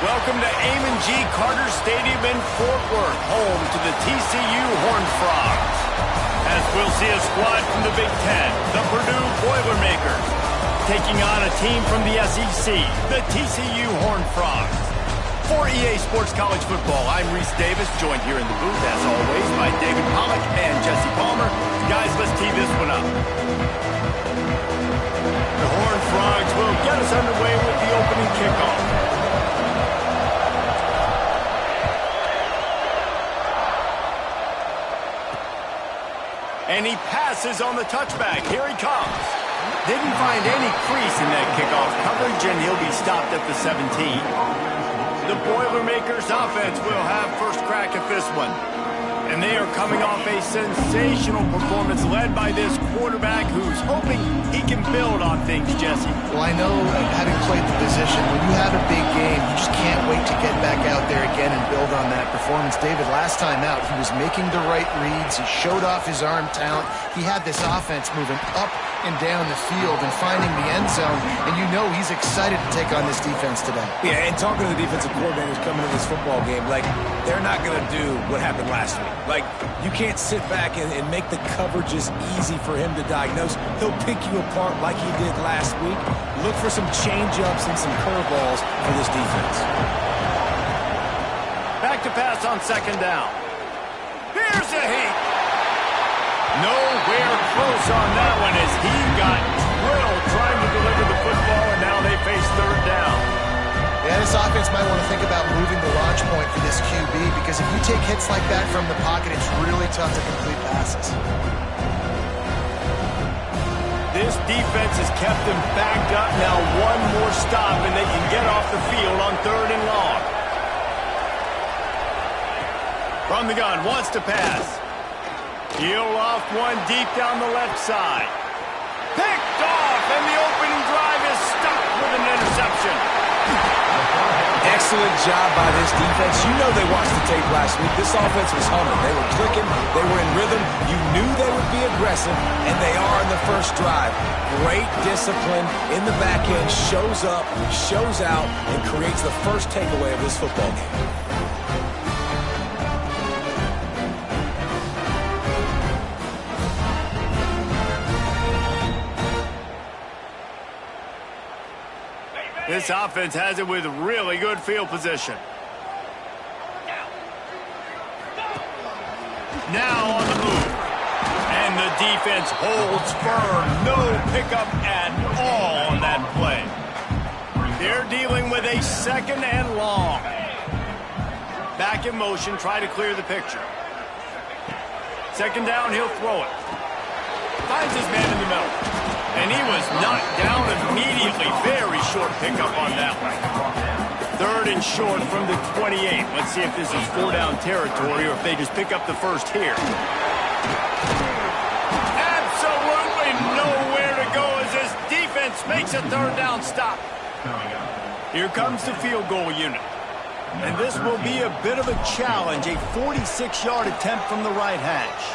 Welcome to Amon G. Carter Stadium in Fort Worth, home to the TCU Horned Frogs. As we'll see a squad from the Big Ten, the Purdue Boilermakers, taking on a team from the SEC, the TCU Horned Frogs. For EA Sports College Football, I'm Reese Davis, joined here in the booth, as always, by David Pollack and Jesse Palmer. Guys, let's tee this one up. The Horned Frogs will get us underway with the opening kickoff. And he passes on the touchback. Here he comes. Didn't find any crease in that kickoff coverage, and he'll be stopped at the 17. The Boilermakers offense will have first crack at this one. And they are coming off a sensational performance led by this quarterback who's hoping he can build on things, Jesse. Well, I know, having played the position, when you have a big game, you just can't wait to get back out there again and build on that performance. David, last time out, he was making the right reads. He showed off his arm talent. He had this offense moving up and down the field and finding the end zone. And you know he's excited to take on this defense today. Yeah, and talking to the defensive coordinators coming into this football game, like, they're not going to do what happened last week. Like, you can't sit back and make the coverages easy for him to diagnose. He'll pick you apart like he did last week. Look for some change-ups and some curveballs for this defense. Back to pass on second down. Here's a heat. Nowhere close on that one as he got drilled trying to deliver the football, and now they face third down. Yeah, this offense might want to think about moving the launch point for this QB, because if you take hits like that from the pocket, it's really tough to complete passes. This defense has kept them backed up. Now one more stop, and they can get off the field on third and long. From the gun, wants to pass. Heel off one deep down the left side. Picked off, and the opening drive is stopped with an interception. Excellent job by this defense. You know they watched the tape last week. This offense was humming. They were clicking. They were in rhythm. You knew they would be aggressive, and they are in the first drive. Great discipline in the back end. Shows up, shows out, and creates the first takeaway of this football game. This offense has it with really good field position. Now on the move. And the defense holds firm. No pickup at all on that play. They're dealing with a second and long. Back in motion, try to clear the picture. Second down, he'll throw it. Finds his man in the middle. And he was knocked down immediately. Very short pickup on that one. Third and short from the 28. Let's see if this is four-down territory or if they just pick up the first here. Absolutely nowhere to go as this defense makes a third down stop. Here comes the field goal unit. And this will be a bit of a challenge. A 46-yard attempt from the right hash.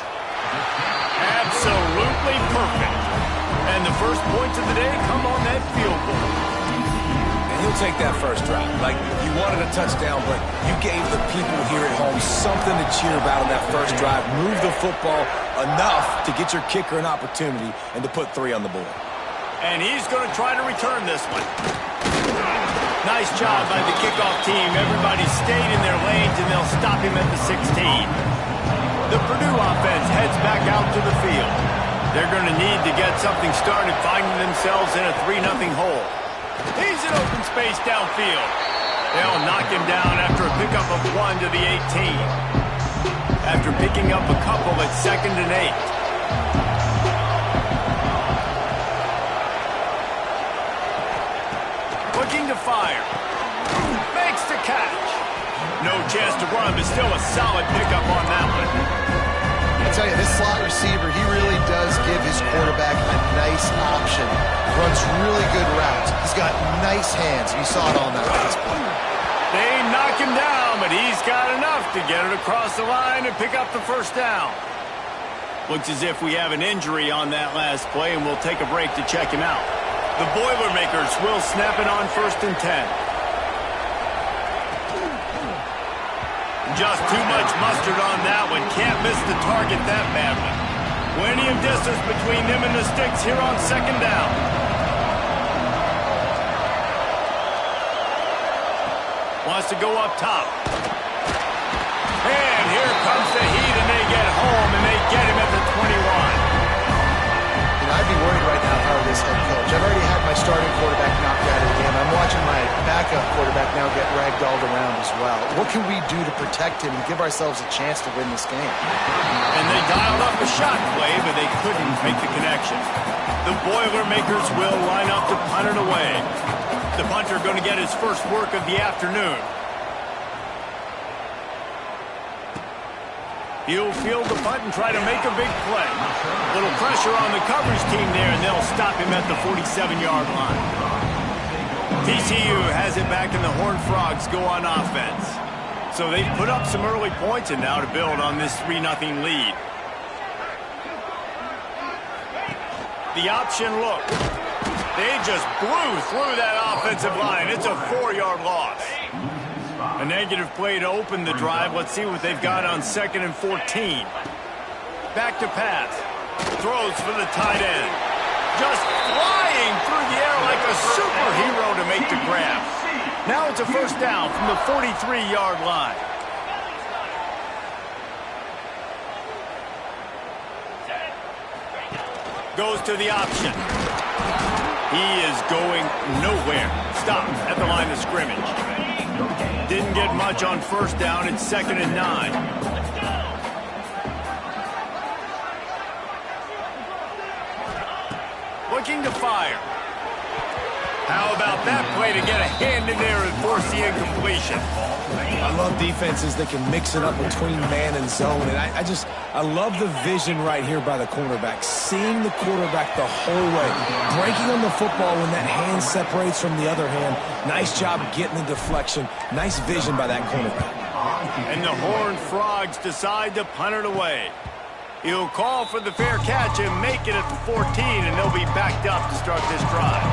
Absolutely perfect. And the first points of the day come on that field goal. And he'll take that first drive. Like, you wanted a touchdown, but you gave the people here at home something to cheer about on that first drive. Move the football enough to get your kicker an opportunity and to put 3 on the board. And he's going to try to return this one. Nice job by the kickoff team. Everybody stayed in their lanes, and they'll stop him at the 16. The Purdue offense heads back out to the field. They're going to need to get something started, finding themselves in a 3-0 hole. He's in open space downfield. They'll knock him down after a pickup of 1 to the 18. After picking up a couple at 2nd and 8. Looking to fire. Makes the catch. No chance to run, but still a solid pickup on that one. I tell you, this slot receiver, he really does give his quarterback a nice option. Runs really good routes. He's got nice hands. You saw it all night last play. They knock him down, but he's got enough to get it across the line and pick up the first down. Looks as if we have an injury on that last play, and we'll take a break to check him out. The Boilermakers will snap it on 1st and 10. Just too much mustard on that one. Can't miss the target that badly. Plenty of distance between them and the sticks here on second down. Wants to go up top. And here comes the heat, and they get home, and they get him at the 21. I'd be worried right now if I were this head coach. I've already had my starting quarterback knocked out of the game. I'm watching my backup quarterback now get ragdolled around as well. What can we do to protect him and give ourselves a chance to win this game? And they dialed up a shot play, but they couldn't make the connection. The Boilermakers will line up to punt it away. The punter going to get his first work of the afternoon. He'll field the punt and try to make a big play. Little pressure on the coverage team there, and they'll stop him at the 47-yard line. TCU has it back, and the Horned Frogs go on offense. So they've put up some early points, and now to build on this 3-0 lead. The option look. They just blew through that offensive line. It's a 4-yard loss. A negative play to open the drive. Let's see what they've got on 2nd and 14. Back to pass. Throws for the tight end. Just flying through the air like a superhero to make the grab. Now it's a first down from the 43-yard line. Goes to the option. He is going nowhere. Stopped at the line of scrimmage. Didn't get much on first down. It's 2nd and 9. Looking to fire. How about that play to get a hand in there and force the incompletion? I love defenses that can mix it up between man and zone. And I love the vision right here by the cornerback. Seeing the quarterback the whole way. Breaking on the football when that hand separates from the other hand. Nice job getting the deflection. Nice vision by that cornerback. And the Horned Frogs decide to punt it away. He'll call for the fair catch and make it at the 14, and they'll be backed up to start this drive.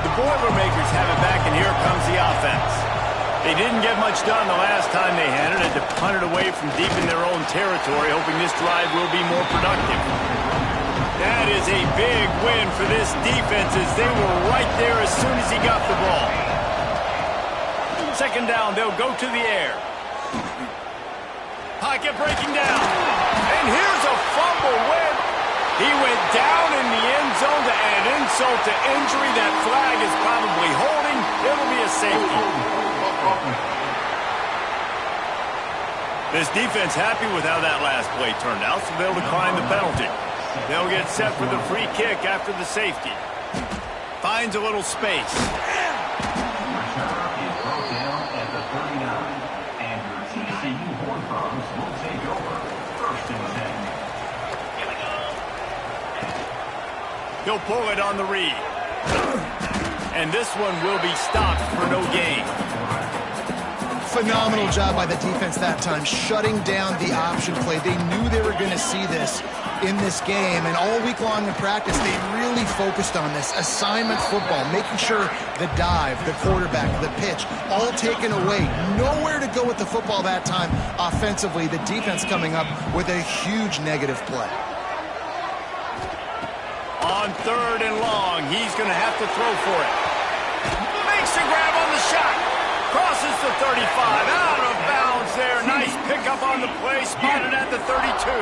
The Boilermakers have it back, and here comes the offense. They didn't get much done the last time they had it, and to punt it away from deep in their own territory, hoping this drive will be more productive. That is a big win for this defense, as they were right there as soon as he got the ball. 2nd down, they'll go to the air. Pocket breaking down. And here's a fumble win. He went down in the end zone to add insult to injury. That flag is probably holding. It'll be a safety. This defense happy with how that last play turned out, so they'll decline the penalty. They'll get set for the free kick after the safety. Finds a little space. He'll pull it on the read. And this one will be stopped for no gain. Phenomenal job by the defense that time, shutting down the option play. They knew they were going to see this in this game, and all week long in practice, they really focused on this. Assignment football, making sure the dive, the quarterback, the pitch, all taken away. Nowhere to go with the football that time offensively. The defense coming up with a huge negative play. On 3rd and long, he's going to have to throw for it. Makes the grab on the shot. Crosses the 35. Out of bounds there. Nice pickup on the play. Spotted at the 32.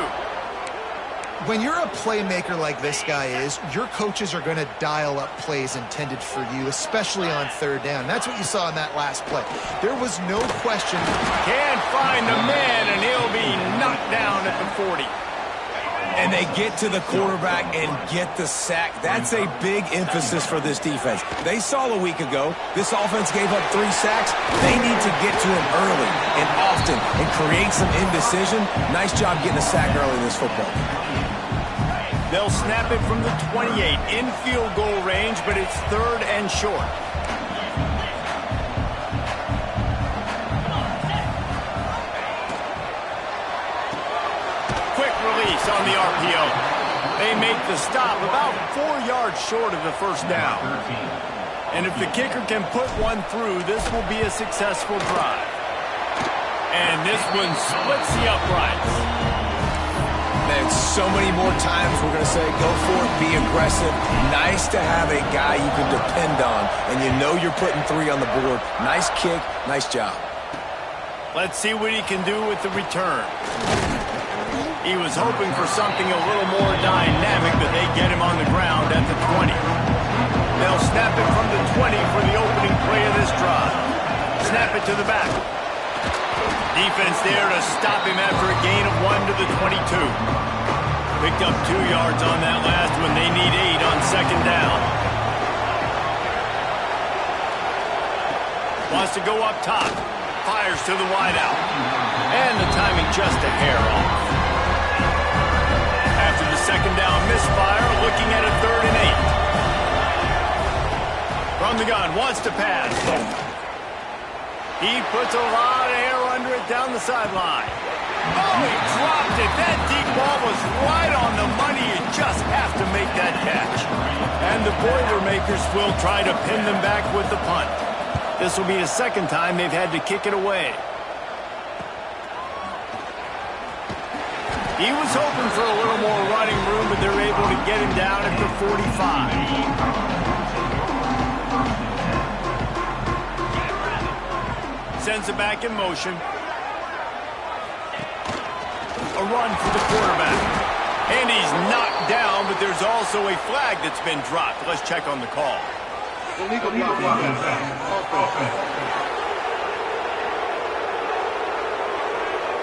When you're a playmaker like this guy is, your coaches are going to dial up plays intended for you, especially on 3rd down. That's what you saw in that last play. There was no question. Can't find the man, and he'll be knocked down at the 40. And they get to the quarterback and get the sack. That's a big emphasis for this defense. They saw a week ago, this offense gave up 3 sacks. They need to get to him early and often and create some indecision. Nice job getting a sack early in this football. They'll snap it from the 28 in field goal range, but it's 3rd and short. On the RPO. They make the stop about 4 yards short of the first down. And if the kicker can put one through, this will be a successful drive. And this one splits the uprights. Man, so many more times we're going to say, go for it, be aggressive. Nice to have a guy you can depend on, and you know you're putting 3 on the board. Nice kick, nice job. Let's see what he can do with the return. He was hoping for something a little more dynamic, but they get him on the ground at the 20. They'll snap it from the 20 for the opening play of this drive. Snap it to the back. Defense there to stop him after a gain of 1 to the 22. Picked up 2 yards on that last one. They need 8 on second down. Wants to go up top. Fires to the wideout. And the timing just a hair off. After the second down misfire, looking at a 3rd and 8. From the gun, wants to pass. He puts a lot of air under it down the sideline. Oh, he dropped it. That deep ball was right on the money. You just have to make that catch. And the Boilermakers will try to pin them back with the punt. This will be the second time they've had to kick it away. He was hoping for a little more running room, but they're able to get him down at the 45. Sends it back in motion. A run for the quarterback. And he's knocked down, but there's also a flag that's been dropped. Let's check on the call.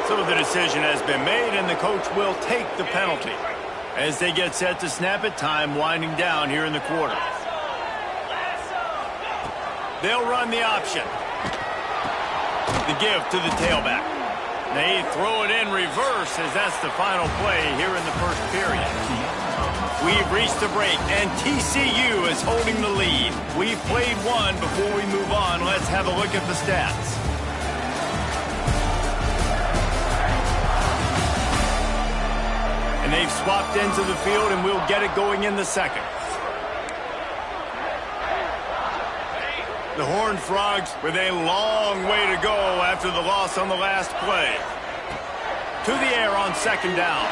So the decision has been made, and the coach will take the penalty. As they get set to snap it, time winding down here in the quarter. They'll run the option. The give to the tailback. They throw it in reverse as that's the final play here in the first period. We've reached the break, and TCU is holding the lead. We've played one. Before we move on, let's have a look at the stats. And they've swapped into the field, and we'll get it going in the second. The Horned Frogs with a long way to go after the loss on the last play. To the air on second down.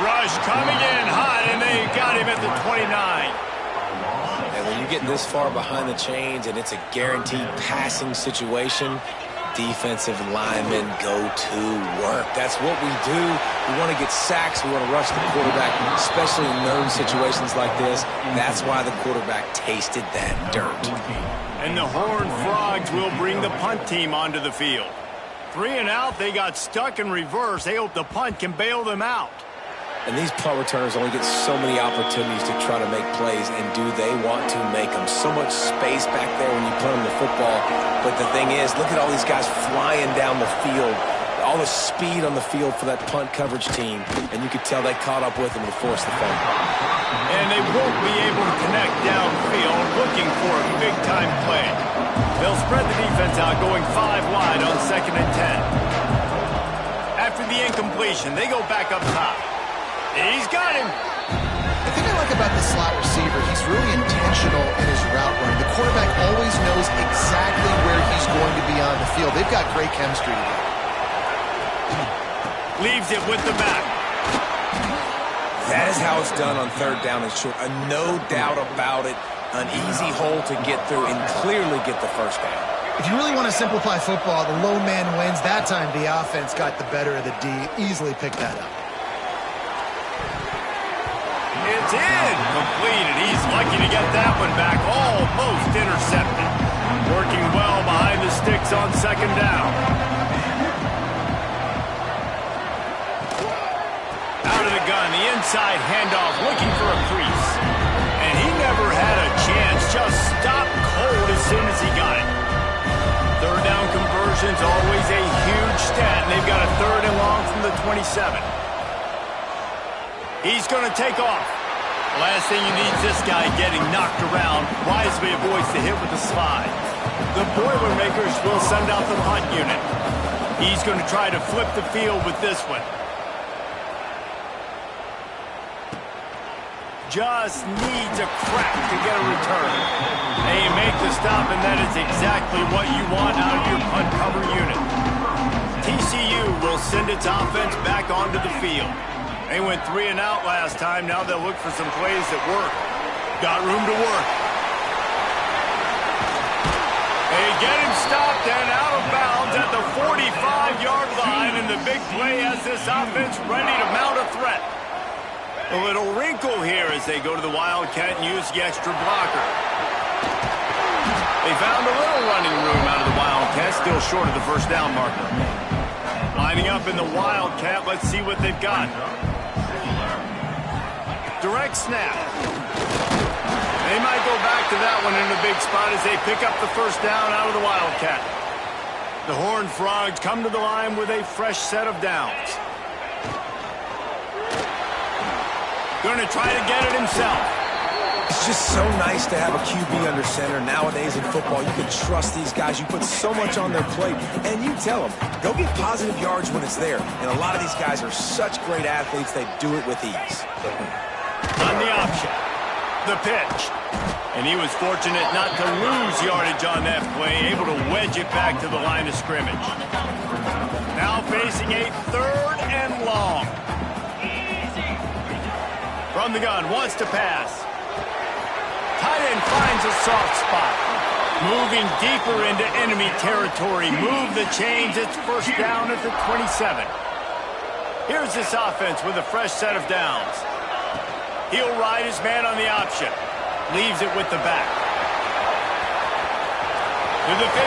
Rush coming in hot, and they got him at the 29. And when you get this far behind the chains and it's a guaranteed passing situation, defensive linemen go to work. That's what we do. We want to get sacks. We want to rush the quarterback, especially in known situations like this. That's why the quarterback tasted that dirt. And the Horned Frogs will bring the punt team onto the field. 3 and out, they got stuck in reverse. They hope the punt can bail them out. And these punt returners only get so many opportunities to try to make plays, and do they want to make them? So much space back there when you play them the football. But the thing is, look at all these guys flying down the field. All the speed on the field for that punt coverage team. And you could tell they caught up with them to force the fumble. And they won't be able to connect downfield, looking for a big-time play. They'll spread the defense out, going 5 wide on 2nd and 10. After the incompletion, they go back up top. He's got him. The thing I like about the slot receiver, he's really intentional in his route running. The quarterback always knows exactly where he's going to be on the field. They've got great chemistry together. Leaves it with the back. That is how it's done on 3rd down and short. No doubt about it. An easy hole to get through and clearly get the first down. If you really want to simplify football, the low man wins. That time the offense got the better of the D. Easily picked that up. It's in. Completed. He's lucky to get that one back. Almost intercepted. Working well behind the sticks on 2nd down. Out of the gun, the inside handoff, looking for a crease. And he never had a chance. Just stopped cold as soon as he got it. 3rd down conversion's always a huge stat, and they've got a 3rd and long from the 27. He's going to take off. Last thing you need is this guy getting knocked around. Wisely avoids the hit with the slide. The Boilermakers will send out the punt unit. He's going to try to flip the field with this one. Just needs a crack to get a return. They make the stop, and that is exactly what you want out of your punt cover unit. send its offense back onto the field. They went 3 and out last time. Now they'll look for some plays that work. Got room to work. They get him stopped and out of bounds at the 45-yard line, and the big play has this offense ready to mount a threat. A little wrinkle here as they go to the Wildcat and use the extra blocker. They found a little running room out of the Wildcat, still short of the first down marker. Lining up in the Wildcat, let's see what they've got. Direct snap. They might go back to that one in a big spot as they pick up the first down out of the Wildcat. The Horned Frogs come to the line with a fresh set of downs. Going to try to get it himself. It's just so nice to have a QB under center. Nowadays in football, you can trust these guys. You put so much on their plate, and you tell them, go get positive yards when it's there. And a lot of these guys are such great athletes, they do it with ease. On the option, the pitch. And he was fortunate not to lose yardage on that play, able to wedge it back to the line of scrimmage. Now facing a 3rd and long. From the gun, wants to pass. Tight end finds a soft spot. Moving deeper into enemy territory. Move the chains. It's first down at the 27. Here's this offense with a fresh set of downs. He'll ride his man on the option. Leaves it with the back. To the 15.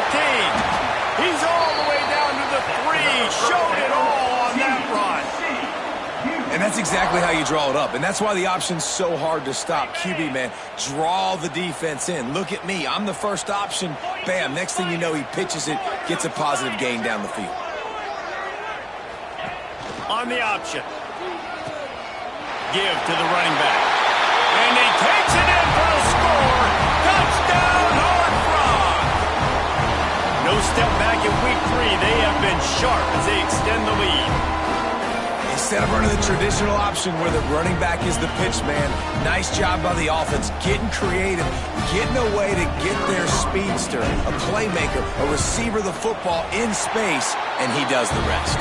He's all the way down to the 3. Showed it all on that run. And that's exactly how you draw it up. And that's why the option's so hard to stop. QB, man, draw the defense in. Look at me. I'm the first option. Bam. Next thing you know, he pitches it, gets a positive gain down the field. On the option. Give to the running back. And he takes it in for the score. Touchdown, Horned Frog. No step back in week 3. They have been sharp as they extend the lead. Instead of running the traditional option where the running back is the pitch man, nice job by the offense, getting creative, getting a way to get their speedster, a playmaker, a receiver the football in space, and he does the rest.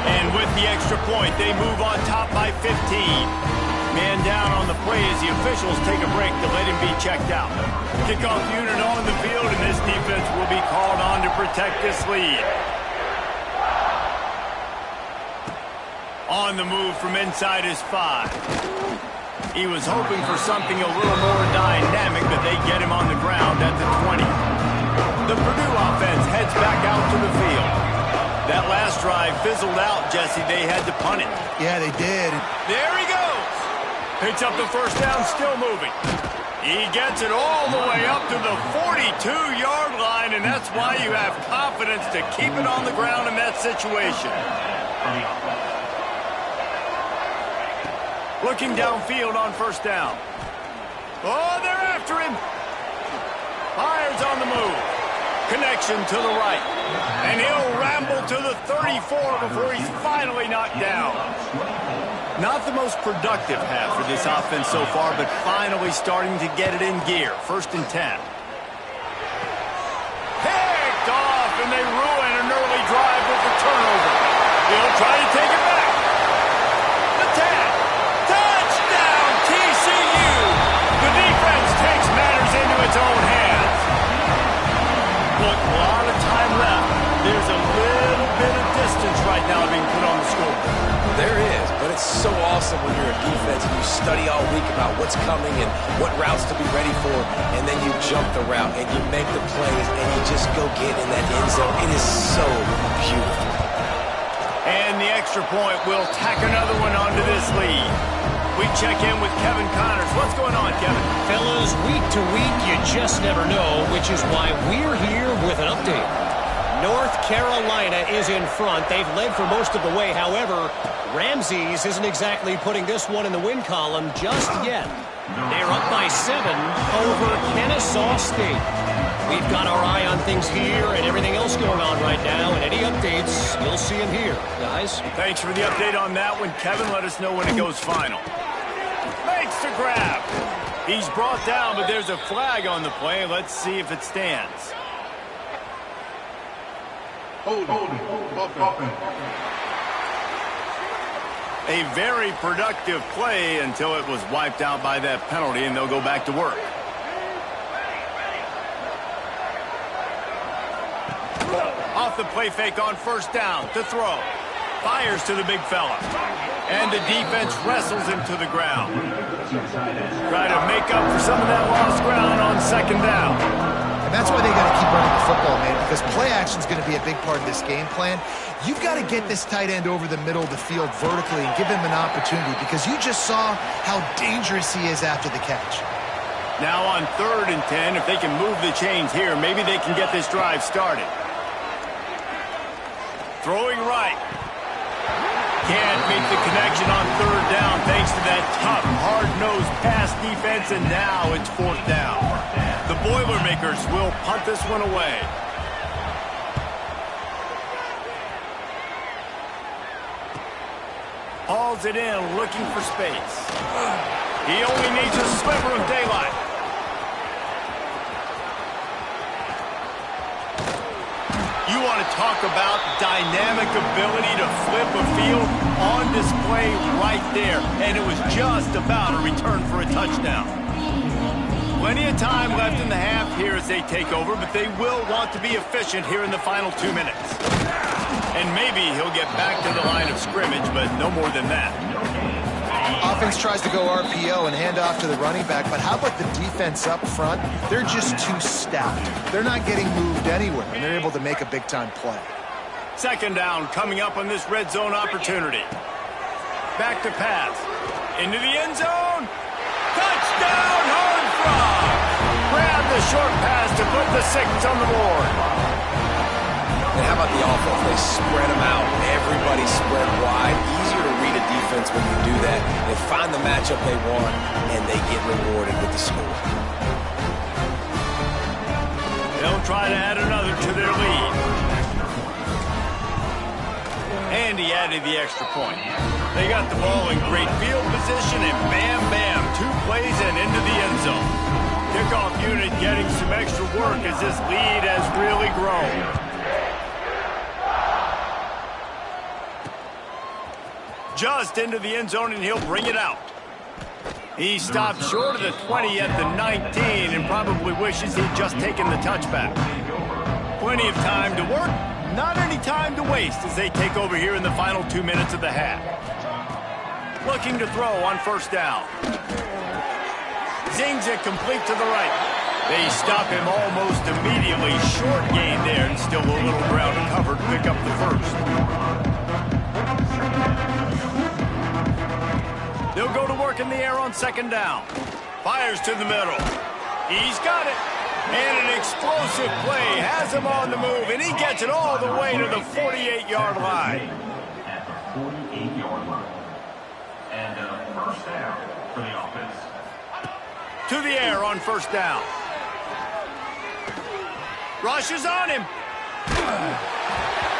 And with the extra point, they move on top by 15. Man down on the play as the officials take a break to let him be checked out. Kickoff unit on the field, and this defense will be called on to protect this lead. On the move from inside his 5. He was hoping for something a little more dynamic, but they get him on the ground at the 20. The Purdue offense heads back out to the field. That last drive fizzled out, Jesse. They had to punt it. Yeah, they did. There he goes. Picks up the first down, still moving. He gets it all the way up to the 42-yard line, and that's why you have confidence to keep it on the ground in that situation. Looking downfield on first down. Oh, they're after him. Fires on the move. Connection to the right. And he'll ramble to the 34 before he's finally knocked down. Not the most productive half for this offense so far, but finally starting to get it in gear. 1st and 10. Picked off, and they ruin an early drive with the turnover. He'll try to take it back. The tag. Touchdown, TCU. The defense takes matters into its own hands. Look, a lot of time left. There's a little bit of distance right now being put on the scoreboard. There is, but it's so awesome when you're a defense and you study all week about what's coming and what routes to be ready for, and then you jump the route and you make the plays and you just go get in that end zone. It is so beautiful. And the extra point will tack another one onto this lead. We check in with Kevin Connors. What's going on, Kevin? Fellas, week to week, you just never know, which is why we're here with an update. North Carolina is in front. They've led for most of the way. However, Ramses isn't exactly putting this one in the win column just yet. They're up by 7 over Kennesaw State. We've got our eye on things here and everything else going on right now, and any updates, you'll see them here, guys. Thanks for the update on that one, Kevin. Let us know when it goes final. Makes the grab. He's brought down, but there's a flag on the play. Let's see if it stands. A very productive play until it was wiped out by that penalty, and they'll go back to work. Off the play fake on first down to throw. Fires to the big fella. And the defense wrestles him to the ground. Try to make up for some of that lost ground on second down. And that's why they got to keep running the football, man, because play action is going to be a big part of this game plan. You've got to get this tight end over the middle of the field vertically and give him an opportunity, because you just saw how dangerous he is after the catch. Now on 3rd and 10, if they can move the chains here, maybe they can get this drive started. Throwing right. Can't make the connection on 3rd down thanks to that tough, hard-nosed pass defense, and now it's 4th down. The Boilermakers will punt this one away. Hauls it in, looking for space. He only needs a sliver of daylight. You want to talk about dynamic ability to flip a field? On display right there, and it was just about a return for a touchdown. Plenty of time left in the half here as they take over, but they will want to be efficient here in the final 2 minutes. And maybe he'll get back to the line of scrimmage, but no more than that. Offense tries to go RPO and hand off to the running back, but how about the defense up front? They're just too stout. They're not getting moved anywhere, and they're able to make a big-time play. Second down coming up on this red zone opportunity. Back to pass. Into the end zone. Touchdown, home front. Grab the short pass to put the 6 on the board. And how about the offense? They spread them out. Everybody spread wide. Easier to read a defense when you do that. They find the matchup they want, and they get rewarded with the score. They'll try to add another to their lead. And he added the extra point. They got the ball in great field position, and bam, bam, 2 plays and into the end zone. Kickoff unit getting some extra work as this lead has really grown. Just into the end zone, and he'll bring it out. He stopped short of the 20 at the 19 and probably wishes he'd just taken the touchback. Plenty of time to work, not any time to waste as they take over here in the final 2 minutes of the half. Looking to throw on first down. Zings it complete to the right. They stop him almost immediately. Short gain there, and still a little ground covered. Pick up the first. They'll go to work in the air on second down. Fires to the middle. He's got it. And an explosive play has him on the move, and he gets it all the way to the 48-yard line. At the 48-yard line. And first down for the offense. To the air on first down. Rushes on him.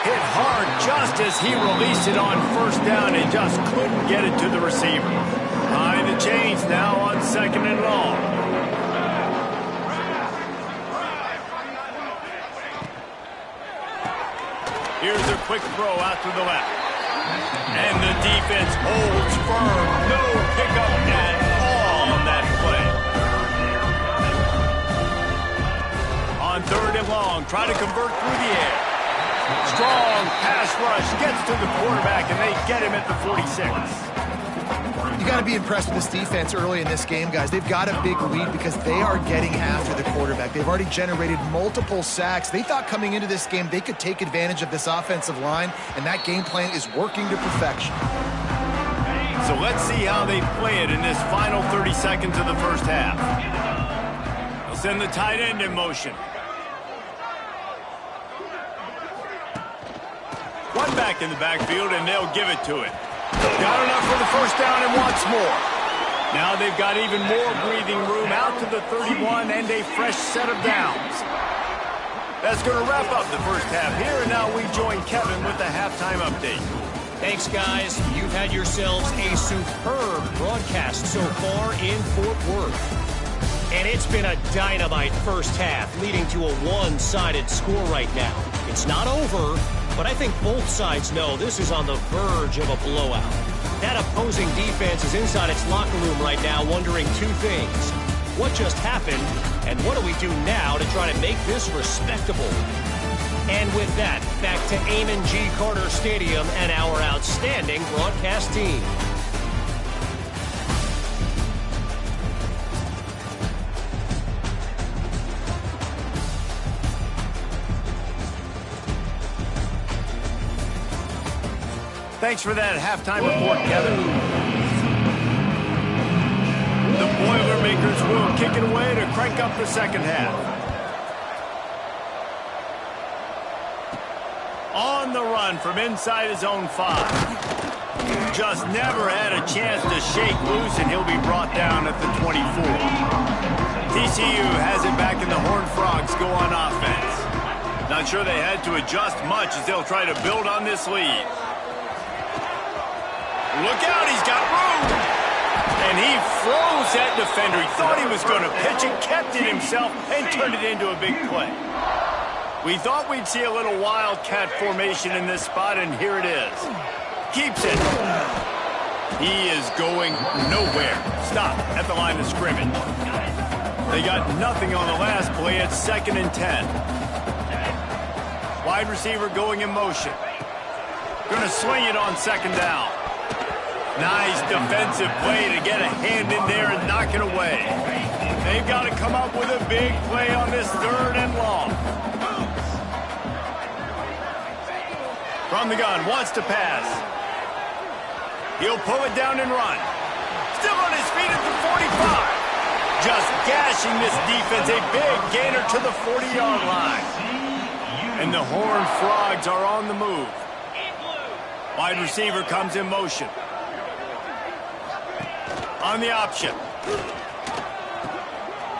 Hit hard just as he released it on first down and just couldn't get it to the receiver. Behind the chains now on second and long. Here's a quick throw out to the left. And the defense holds firm. No pickup at all on that play. On third and long, try to convert through the air. Strong pass rush gets to the quarterback, and they get him at the 46. You got to be impressed with this defense early in this game, guys. They've got a big lead because they are getting after the quarterback. They've already generated multiple sacks. They thought coming into this game they could take advantage of this offensive line, and that game plan is working to perfection. So let's see how they play it in this final 30 seconds of the first half. They'll send the tight end in motion. One back in the backfield, and they'll give it to it. Got enough for the first down and wants more. Now they've got even more breathing room out to the 31 and a fresh set of downs. That's going to wrap up the first half here, and now we join Kevin with the halftime update. Thanks, guys. You've had yourselves a superb broadcast so far in Fort Worth. And it's been a dynamite first half, leading to a one-sided score right now. It's not over, but I think both sides know this is on the verge of a blowout. That opposing defense is inside its locker room right now wondering two things. What just happened, and what do we do now to try to make this respectable? And with that, back to Amon G. Carter Stadium and our outstanding broadcast team. Thanks for that halftime report, Kevin. The Boilermakers will kick it away to crank up the second half. On the run from inside his own 5. Just never had a chance to shake loose, and he'll be brought down at the 24. TCU has it back, and the Horned Frogs go on offense. Not sure they had to adjust much as they'll try to build on this lead. Look out, he's got room! And he froze that defender. He thought he was going to pitch it, kept it himself, and turned it into a big play. We thought we'd see a little wildcat formation in this spot, and here it is. Keeps it. He is going nowhere. Stop at the line of scrimmage. They got nothing on the last play. It's 2nd and 10. Wide receiver going in motion. Going to swing it on 2nd down. Nice defensive play to get a hand in there and knock it away. They've got to come up with a big play on this 3rd and long. From the gun, wants to pass. He'll pull it down and run. Still on his feet at the 45. Just gashing this defense, a big gainer to the 40-yard line. And the Horned Frogs are on the move. Wide receiver comes in motion. On the option.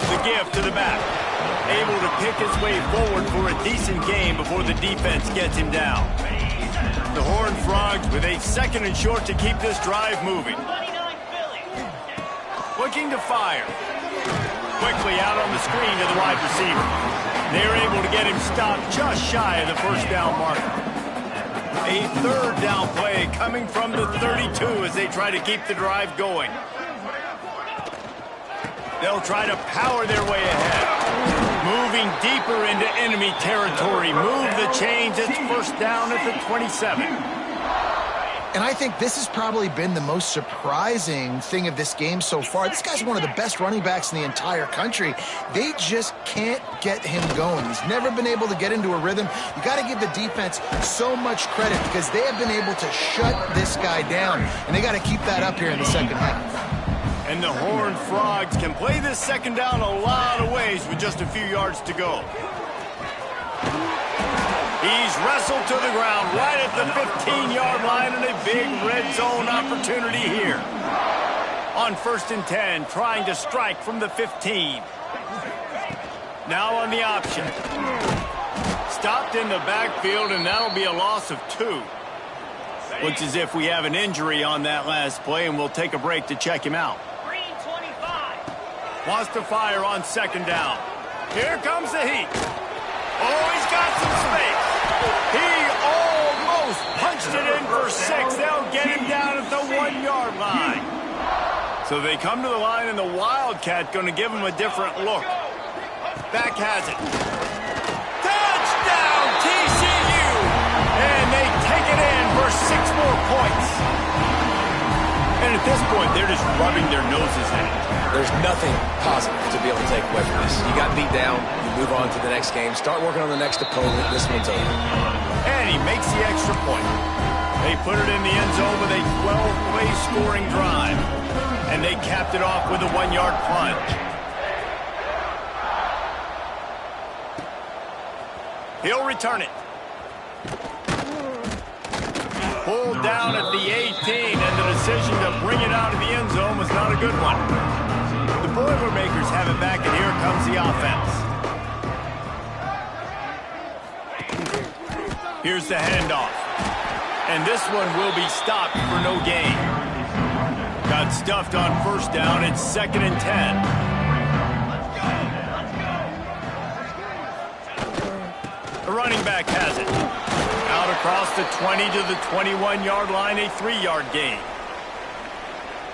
The give to the back. Able to pick his way forward for a decent game before the defense gets him down. The Horned Frogs with a 2nd and short to keep this drive moving. Looking to fire. Quickly out on the screen to the wide receiver. They're able to get him stopped just shy of the 1st down marker. A 3rd down play coming from the 32 as they try to keep the drive going. They'll try to power their way ahead. Moving deeper into enemy territory. Move the chains. It's 1st down at the 27. And I think this has probably been the most surprising thing of this game so far. This guy's one of the best running backs in the entire country. They just can't get him going. He's never been able to get into a rhythm. You got to give the defense so much credit because they have been able to shut this guy down. And they got to keep that up here in the second half. And the Horned Frogs can play this 2nd down a lot of ways with just a few yards to go. He's wrestled to the ground right at the 15-yard line and a big red zone opportunity here. On 1st and 10, trying to strike from the 15. Now on the option. Stopped in the backfield, and that'll be a loss of 2. Looks as if we have an injury on that last play, and we'll take a break to check him out. Wants to fire on 2nd down. Here comes the heat. Oh, he's got some space. He almost punched it in for 6. They'll get him down at the 1-yard line. So they come to the line, and the Wildcat going to give him a different look. Back has it. Touchdown, TCU! And they take it in for 6 more points. And at this point, they're just rubbing their noses in it. There's nothing positive to be able to take away from this. You got beat down, you move on to the next game, start working on the next opponent. This one's over. And he makes the extra point. They put it in the end zone with a 12-play scoring drive. And they capped it off with a 1-yard plunge. He'll return it. Pulled down at the 18, and the decision to bring it out of the end zone was not a good one. The Boilermakers have it back, and here comes the offense. Here's the handoff. And this one will be stopped for no gain. Got stuffed on 1st down. It's 2nd and 10. The running back has it. Out across the 20 to the 21-yard line, a 3-yard gain.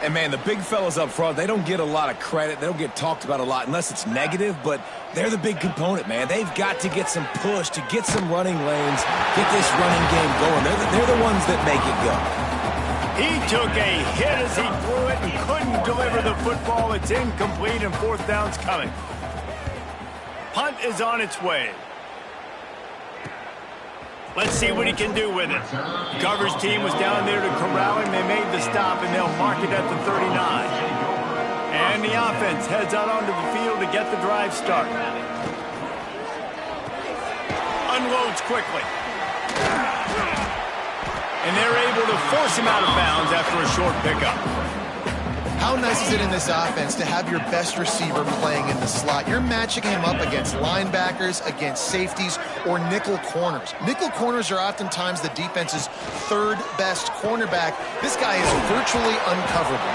And, man, the big fellas up front, they don't get a lot of credit. They don't get talked about a lot unless it's negative, but they're the big component, man. They've got to get some push, to get some running lanes, get this running game going. They're the ones that make it go. He took a hit as he threw it and couldn't deliver the football. It's incomplete, and fourth down's coming. Punt is on its way. Let's see what he can do with it. Coverage team was down there to corral him. They made the stop, and they'll mark it at the 39. And the offense heads out onto the field to get the drive started. Unloads quickly. And they're able to force him out of bounds after a short pickup. How nice is it in this offense to have your best receiver playing in the slot? You're matching him up against linebackers, against safeties, or nickel corners. Nickel corners are oftentimes the defense's third best cornerback. This guy is virtually uncoverable.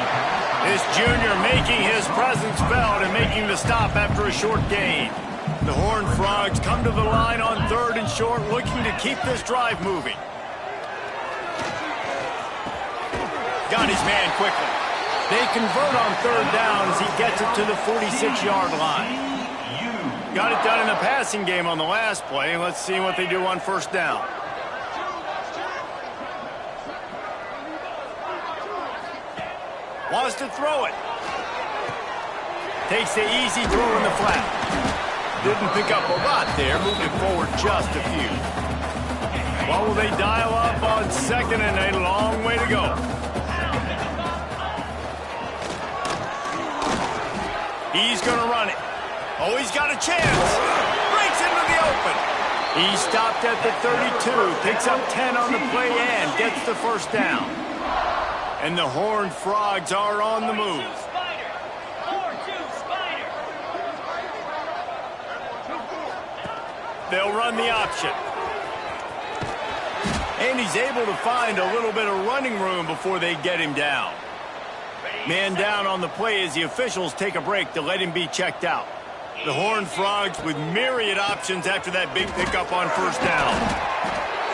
This junior making his presence felt and making the stop after a short gain. The Horned Frogs come to the line on 3rd and short, looking to keep this drive moving. Got his man quickly. They convert on 3rd down as he gets it to the 46-yard line. Got it done in the passing game on the last play. Let's see what they do on 1st down. Wants to throw it. Takes the easy throw in the flat. Didn't pick up a lot there. Moved it forward just a few. What will they dial up on 2nd and a long way to go? He's going to run it. Oh, he's got a chance. Breaks into the open. He stopped at the 32. Picks up 10 on the play and gets the 1st down. And the Horned Frogs are on the move. They'll run the option. And he's able to find a little bit of running room before they get him down. Man down on the play as the officials take a break to let him be checked out. The Horned Frogs with myriad options after that big pickup on 1st down.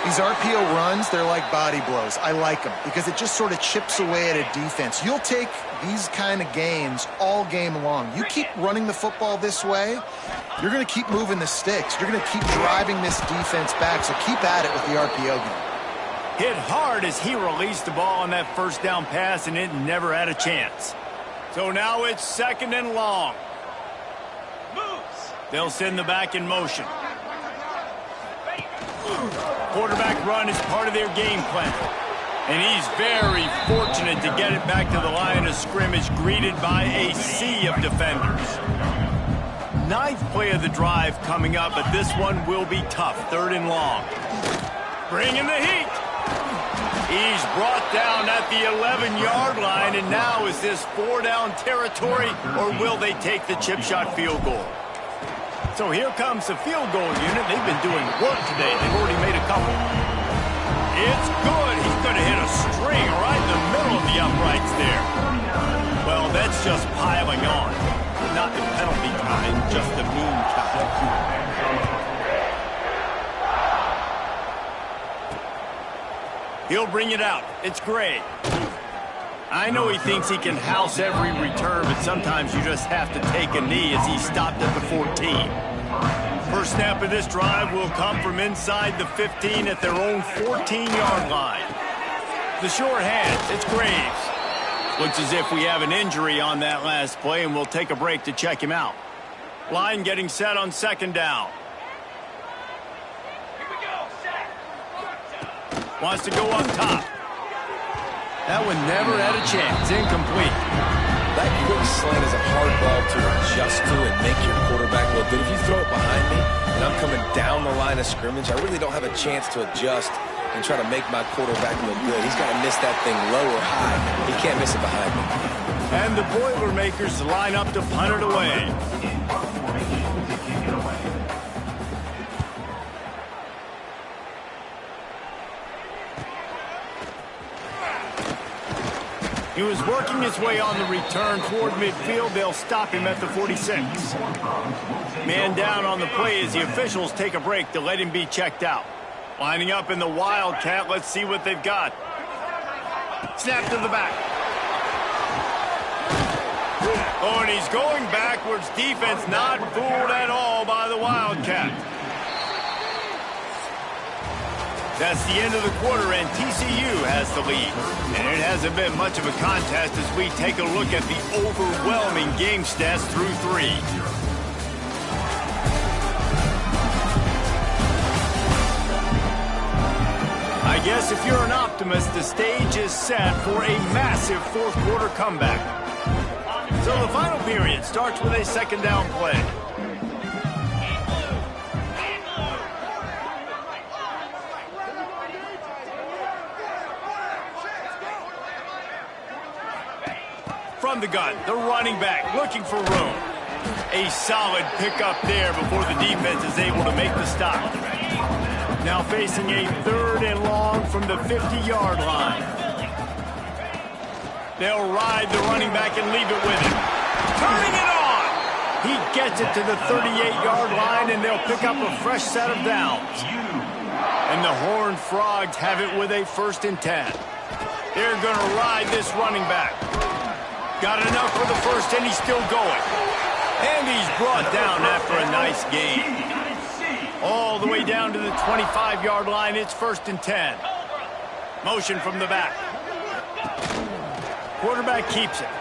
These RPO runs, they're like body blows. I like them because it just sort of chips away at a defense. You'll take these kind of gains all game long. You keep running the football this way, you're going to keep moving the sticks. You're going to keep driving this defense back, so keep at it with the RPO game. Hit hard as he released the ball on that 1st down pass, and it never had a chance. So now it's 2nd and long. They'll send the back in motion. Quarterback run is part of their game plan. And he's very fortunate to get it back to the line of scrimmage, greeted by a sea of defenders. 9th play of the drive coming up, but this one will be tough. 3rd and long. Bringing the heat. He's brought down at the 11-yard line, and now is this 4-down territory, or will they take the chip shot field goal? So here comes the field goal unit. They've been doing work today. They've already made a couple. It's good. He's going to hit a string right in the middle of the uprights there. Well, that's just piling on. Not the penalty kind, just the mean kind. He'll bring it out. It's great. I know he thinks he can house every return, but sometimes you just have to take a knee as he stopped at the 14. First snap of this drive will come from inside the 15 at their own 14-yard line. The short hands, it's Graves. Looks as if we have an injury on that last play, and we'll take a break to check him out. Line getting set on 2nd down. Wants to go up top. That one never had a chance. Incomplete. That quick slant is a hard ball to adjust to and make your quarterback look good. If you throw it behind me and I'm coming down the line of scrimmage, I really don't have a chance to adjust and try to make my quarterback look good. He's got to miss that thing low or high. He can't miss it behind me. And the Boilermakers line up to punt it away. He was working his way on the return toward midfield. They'll stop him at the 46. Man down on the play as the officials take a break to let him be checked out. Lining up in the Wildcat. Let's see what they've got. Snap to the back. He's going backwards. Defense not fooled at all by the Wildcat. That's the end of the quarter, and TCU has the lead. And it hasn't been much of a contest as we take a look at the overwhelming game stats through 3. I guess if you're an optimist, the stage is set for a massive fourth quarter comeback. So the final period starts with a second down play. From the gun, the running back looking for room. A solid pickup there before the defense is able to make the stop. Now facing a 3rd and long from the 50-yard line. They'll ride the running back and leave it with him. Turning it on! He gets it to the 38-yard line, and they'll pick up a fresh set of downs. And the Horned Frogs have it with a 1st and 10. They're going to ride this running back. Got enough for the first, and he's still going. And he's brought down after a nice gain. All the way down to the 25-yard line. It's 1st and 10. Motion from the back. Quarterback keeps it.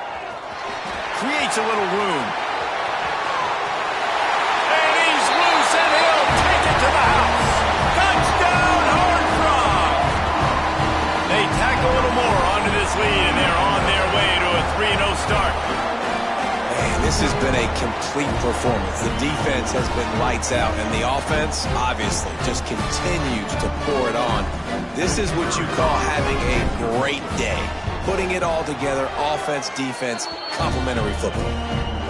Creates a little room. And he's loose, and he'll take it to the house. Touchdown, Horned Frogs! They tack a little more onto this lead, and they're on their way to a 3-0 start. This has been a complete performance. The defense has been lights out, and the offense, obviously, just continues to pour it on. This is what you call having a great day. Putting it all together, offense, defense, complementary football.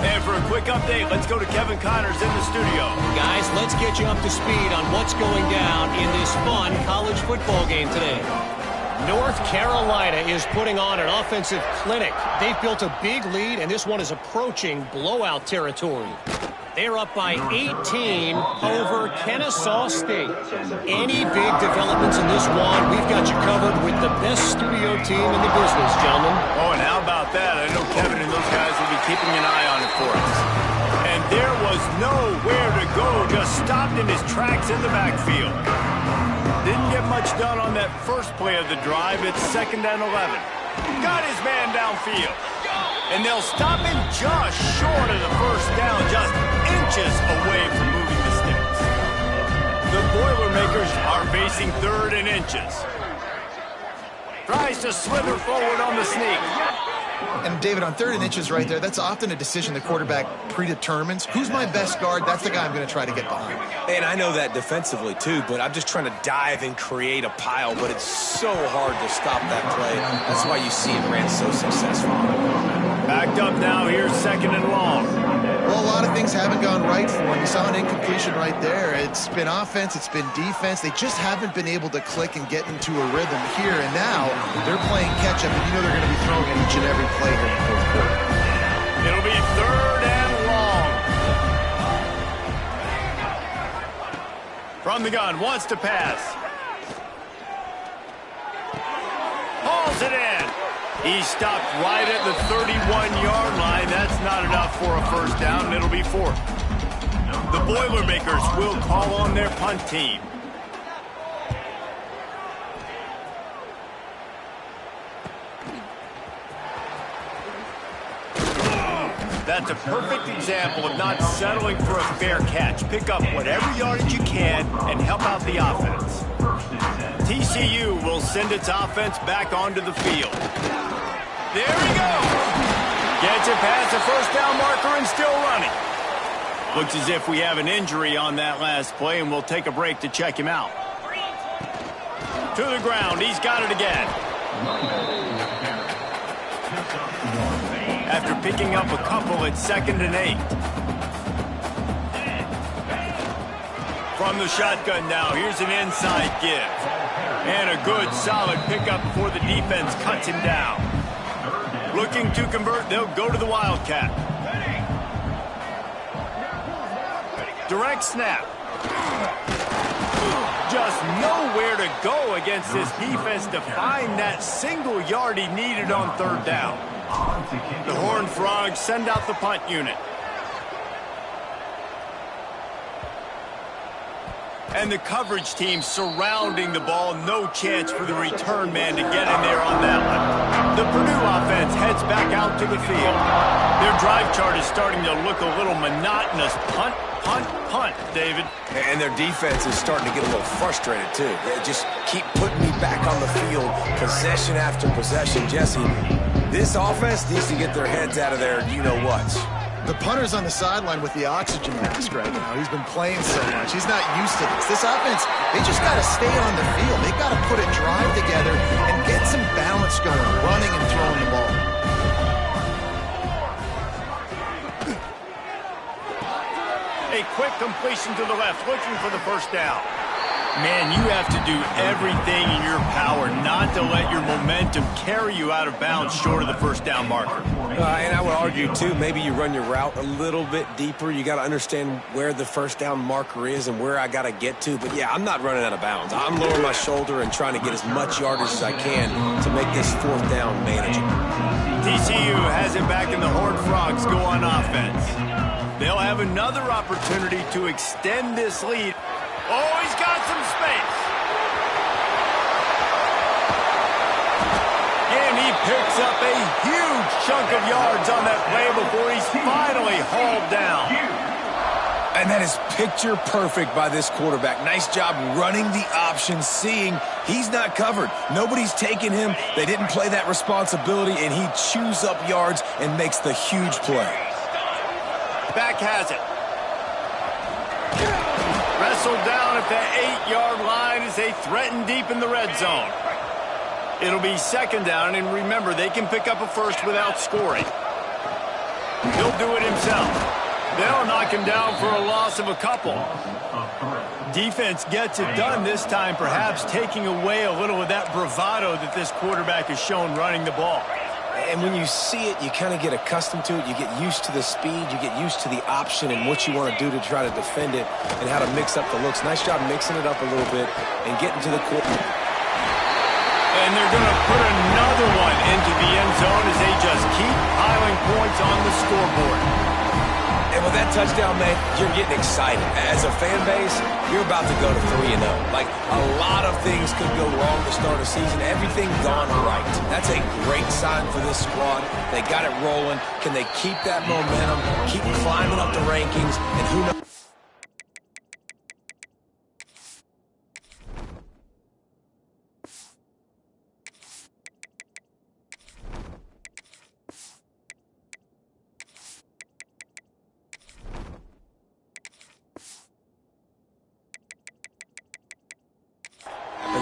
And for a quick update, let's go to Kevin Connors in the studio. Guys, let's get you up to speed on what's going down in this fun college football game today. North Carolina is putting on an offensive clinic. They've built a big lead, and this one is approaching blowout territory. They're up by 18 over Kennesaw State. Any big developments in this one, we've got you covered with the best studio team in the business, gentlemen. Oh, and how about that? I know Kevin and those guys will be keeping an eye on it for us. And there was nowhere to go, just stopped in his tracks in the backfield. Didn't get much done on that first play of the drive. It's 2nd and 11. Got his man downfield. And they'll stop him just short of the first down, just inches away from moving the sticks. The Boilermakers are facing 3rd and inches. Tries to slither forward on the sneak. And David, on 3rd and inches right there, that's often a decision the quarterback predetermines. Who's my best guard? That's the guy I'm going to try to get behind. And I know that defensively, too, but I'm just trying to dive and create a pile, but it's so hard to stop that play. That's why you see him ran so successful. Backed up now, here's 2nd and long. Well, a lot of things haven't gone right for him. You saw an incompletion right there. It's been offense, it's been defense. They just haven't been able to click and get into a rhythm here. And now they're playing catch-up, and you know they're going to be throwing at each and every play here in the 4th quarter. It'll be 3rd and long. From the gun, wants to pass. Hauls it in. He stopped right at the 31-yard line. That's not enough for a first down, and it'll be 4th. The Boilermakers will call on their punt team. That's a perfect example of not settling for a fair catch. Pick up whatever yardage you can and help out the offense. TCU will send its offense back onto the field. There he goes. Gets it past the first down marker and still running. Looks as if we have an injury on that last play, and we'll take a break to check him out. To the ground. He's got it again. After picking up a couple at 2nd and 8. From the shotgun now, here's an inside give. And a good, solid pickup before the defense cuts him down. Looking to convert, they'll go to the Wildcat. Direct snap. Just nowhere to go against this defense to find that single yard he needed on 3rd down. On to kick. The Horned Frogs send out the punt unit. And the coverage team surrounding the ball. No chance for the return man to get in there on that one. The Purdue offense heads back out to the field. Their drive chart is starting to look a little monotonous. Punt, punt, punt, David. And their defense is starting to get a little frustrated, too. They just keep putting me back on the field, possession after possession. Jesse, this offense needs to get their heads out of there, you-know-what. The punter's on the sideline with the oxygen mask right now. He's been playing so much. He's not used to this. This offense, they just got to stay on the field. They got to put a drive together and get some balance going, running and throwing the ball. A quick completion to the left, looking for the first down. Man, you have to do everything in your power not to let your momentum carry you out of bounds short of the first down marker. And I would argue, too, maybe you run your route a little bit deeper. You got to understand where the first down marker is and where I got to get to. But, yeah, I'm not running out of bounds. I'm lowering my shoulder and trying to get as much yardage as I can to make this fourth down manageable. TCU has it back, and the Horned Frogs go on offense. They'll have another opportunity to extend this lead. Oh, he's got some space. And he picks up a huge chunk of yards on that play before he's finally hauled down. And that is picture perfect by this quarterback. Nice job running the option, seeing he's not covered. Nobody's taking him. They didn't play that responsibility, and he chews up yards and makes the huge play. Back has it. Wrestled down at the 8-yard line as they threaten deep in the red zone. It'll be second down, and remember, they can pick up a first without scoring. He'll do it himself. They'll knock him down for a loss of a couple. Defense gets it done this time, perhaps taking away a little of that bravado that this quarterback has shown running the ball. And when you see it, you kind of get accustomed to it. You get used to the speed. You get used to the option and what you want to do to try to defend it and how to mix up the looks. Nice job mixing it up a little bit and getting to the quarter. And they're going to put another one into the end zone as they just keep piling points on the scoreboard. And with that touchdown, man, you're getting excited. As a fan base, you're about to go to 3-0. Like, a lot of things could go wrong to start a season. Everything gone right. That's a great sign for this squad. They got it rolling. Can they keep that momentum, keep climbing up the rankings, and who knows?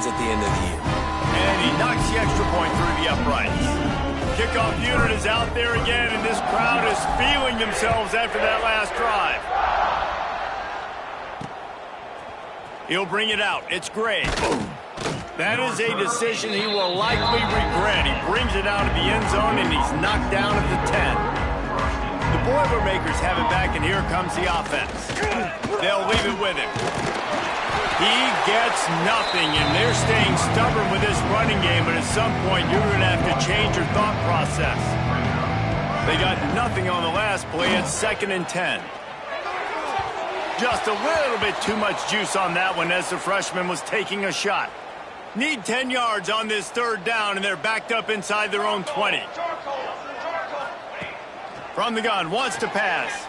At the end of the year. And he knocks the extra point through the uprights. Kickoff unit is out there again, and this crowd is feeling themselves after that last drive. He'll bring it out. It's Gray. That is a decision he will likely regret. He brings it out of the end zone, and he's knocked down at the 10. The Boilermakers have it back, and here comes the offense. They'll leave it with him. He gets nothing, and they're staying stubborn with this running game, but at some point you're going to have to change your thought process. They got nothing on the last play. It's 2nd and 10. Just a little bit too much juice on that one as the freshman was taking a shot. Need 10 yards on this third down, and they're backed up inside their own 20. From the gun, wants to pass.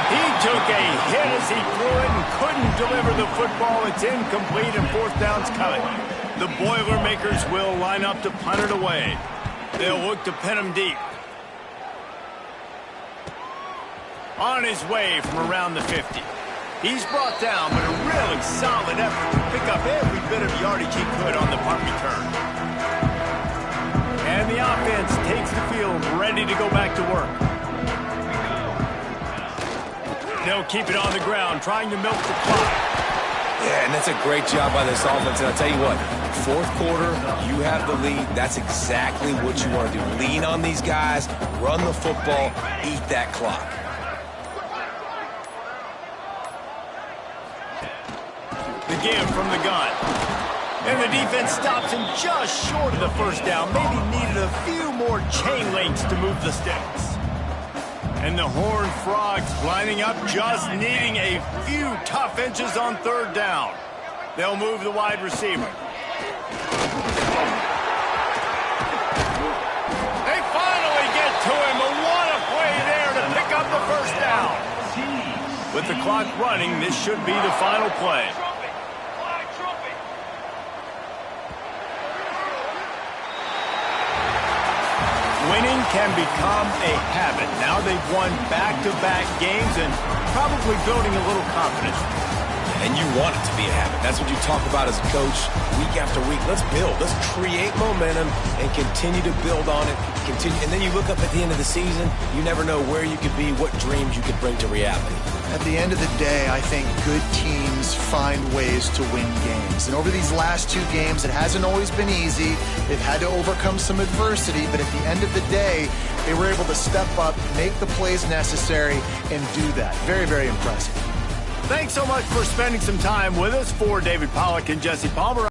He took a hit as he threw it and couldn't deliver the football. It's incomplete, and fourth down's coming. The Boilermakers will line up to punt it away. They'll look to pin him deep. On his way from around the 50. He's brought down, but a really solid effort to pick up every bit of yardage he could on the punt return. And the offense takes the field, ready to go back to work. They'll keep it on the ground, trying to milk the clock. Yeah, and that's a great job by this offense. And I'll tell you what, fourth quarter, you have the lead. That's exactly what you want to do. Lean on these guys, run the football, eat that clock. The give from the gun. And the defense stops him just short of the first down. Maybe needed a few more chain links to move the sticks. And the Horned Frogs lining up, just needing a few tough inches on third down. They'll move the wide receiver. They finally get to him. And what a play there to pick up the first down. With the clock running, this should be the final play. Winning can become a habit. Now they've won back-to-back games and probably building a little confidence. And you want it to be a habit. That's what you talk about as a coach week after week. Let's build. Let's create momentum and continue to build on it. And then you look up at the end of the season, you never know where you could be, what dreams you could bring to reality. At the end of the day, I think good teams find ways to win games. And over these last two games, it hasn't always been easy. They've had to overcome some adversity, but at the end of the day, they were able to step up, make the plays necessary, and do that. Very, very impressive. Thanks so much for spending some time with us. For David Pollack and Jesse Palmer.